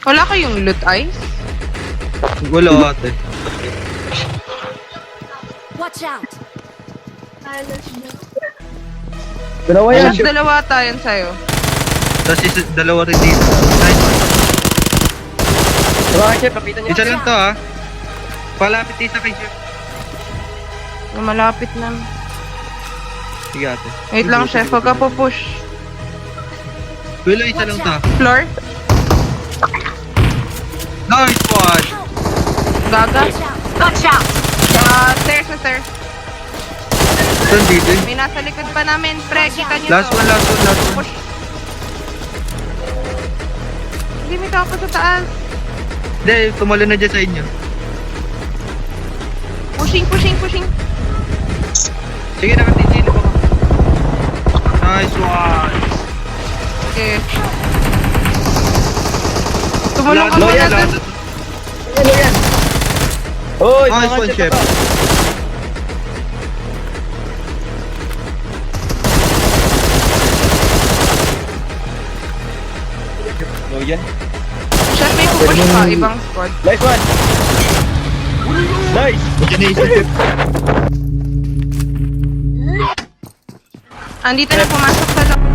Wala kayong loot ice? Wala ate. Watch out! Dalawa yan. Mas dalawa tayo sa'yo. Tapos dalawa rin dito. Nice one. Dalawa chef, kapitan niya. Isa lang to ha. Palapit isa kay chef. Malapit na. Sige ate. Wait lang, chef. Huwag ka po push. Wala isa lang to ha. Floor? Nice one! Gaga? Watch out! Stairs na stairs. Saan dito? May nasa likod pa namin. Pre, kita nyo Last to. one, last one, last one. Push. Hindi, may tao pa sa taas. Hindi, tumalo na dyan sa inyo. Pushing, pushing, pushing. Sige, nakatisilip ako. Nice one! Okay. Tumulong ka Low muna yan, dun. last. Ano yan? Hoy, Nice mga one, chef. chef. pa. Low yan. Chef, may pupush pa. Ibang squad. Nice one. Nice. Diyan na isa chef. Andito na pumasok sa loob.